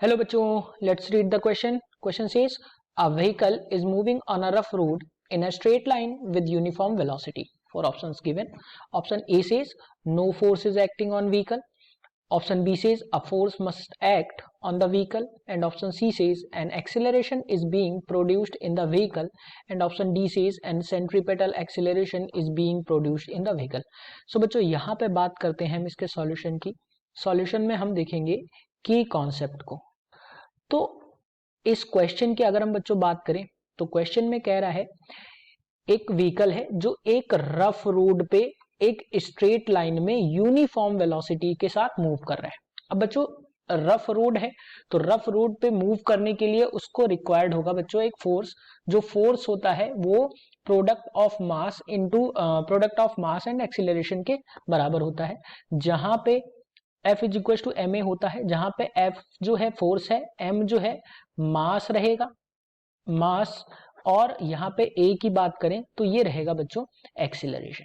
Hello बच्चों, let's read the question. Question says a vehicle is moving on a rough road in a straight line with uniform velocity. For options given, option A says no force is acting on vehicle, option B says a force must act on the vehicle, and option C says an acceleration is being produced in the vehicle, and option D says an centripetal acceleration is being produced in the vehicle. So बच्चों यहाँ पे बात करते हैं हम इसके solution की. Solution में हम देखेंगे की कॉन्सेप्ट को. तो इस क्वेश्चन की अगर हम बच्चों बात करें तो क्वेश्चन में कह रहा है एक व्हीकल है जो एक रफ रोड पे एक स्ट्रेट लाइन में यूनिफॉर्म वेलोसिटी के साथ मूव कर रहा है. अब बच्चों रफ रोड है तो रफ रोड पे मूव करने के लिए उसको रिक्वायर्ड होगा बच्चों एक फोर्स. जो फोर्स होता है वो product of mass and acceleration के बराबर होता है, जहां पे F is equal to M A होता है, जहां पे F जो है फोर्स है, M जो है मास रहेगा, मास, और यहाँ पे A की बात करें तो ये रहेगा बच्चों एक्सीलरेशन.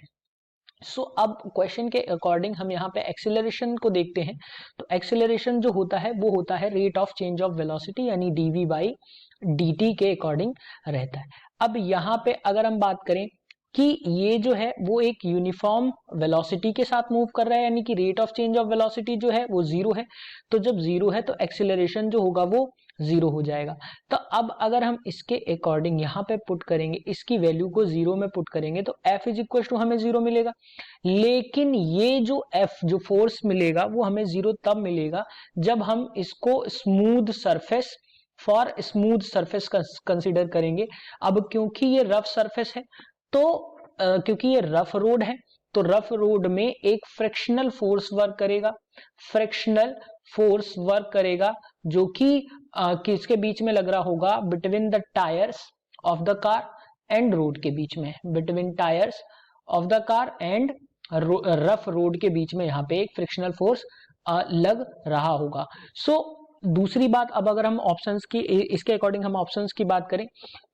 सो अब क्वेश्चन के अकॉर्डिंग हम यहाँ पे एक्सीलरेशन को देखते हैं. तो एक्सीलरेशन जो होता है वो होता है rate of change of velocity यानी dv बाई dt के अकॉर्डिंग रहता है. अब यहाँ पे अगर हम बात करें कि ये जो है वो एक यूनिफॉर्म वेलोसिटी के साथ मूव कर रहा है, यानी कि rate of change of velocity जो है वो जीरो है. तो जब जीरो है तो एक्सीलरेशन जो होगा वो जीरो हो जाएगा. तो अब अगर हम इसके अकॉर्डिंग यहाँ पे पुट करेंगे, इसकी वैल्यू को जीरो में पुट करेंगे तो F इज इक्वल टू हमें जीरो मिलेगा. लेकिन ये जो F जो फोर्स मिलेगा वो हमें जीरो तब मिलेगा जब हम इसको स्मूथ सरफेस कंसिडर करेंगे. अब क्योंकि ये रफ सरफेस है तो क्योंकि ये रफ रोड है तो रफ रोड में एक फ्रिक्शनल फोर्स वर्क करेगा जो कि किसके बीच में लग रहा होगा, between the tyres of the car and road के बीच में, between tyres of the car and rough road के बीच में यहाँ पे एक फ्रिक्शनल फोर्स लग रहा होगा. सो दूसरी बात, अब अगर हम ऑप्शंस की इसके अकॉर्डिंग हम ऑप्शंस की बात करें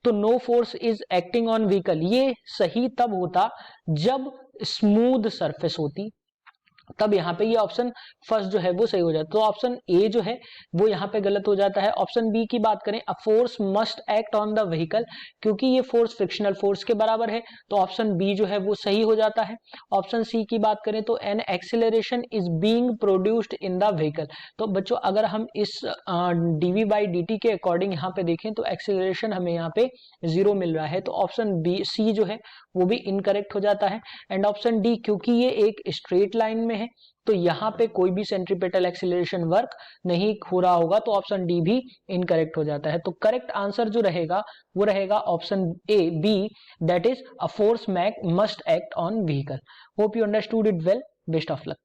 तो no force is acting on vehicle ये सही तब होता जब स्मूथ सरफेस होती, तब यहाँ पे ये ऑप्शन फर्स्ट जो है वो सही हो जाता. तो ऑप्शन ए जो है वो यहाँ पे गलत हो जाता है. ऑप्शन बी की बात करें, अ force must act on the vehicle, क्योंकि ये फोर्स फ्रिक्शनल फोर्स के बराबर है तो ऑप्शन बी जो है वो सही हो जाता है. ऑप्शन सी की बात करें तो an acceleration is being produced in the vehicle. तो बच्चों अगर हम इस dv बाई dt के अकॉर्डिंग यहाँ पे देखें तो एक्सीलरेशन हमें यहाँ पे जीरो मिल रहा है, तो ऑप्शन बी सी जो है वो भी इनकरेक्ट हो जाता है. एंड ऑप्शन डी, क्योंकि ये एक स्ट्रेट लाइन में है तो यहाँ पे कोई भी सेंट्रीपेटल एक्सीलरेशन वर्क नहीं हो रहा होगा, तो ऑप्शन डी भी इनकरेक्ट हो जाता है. तो करेक्ट आंसर जो रहेगा वो रहेगा option A B, that is a force must act on vehicle. Hope you understood it well. Best of luck.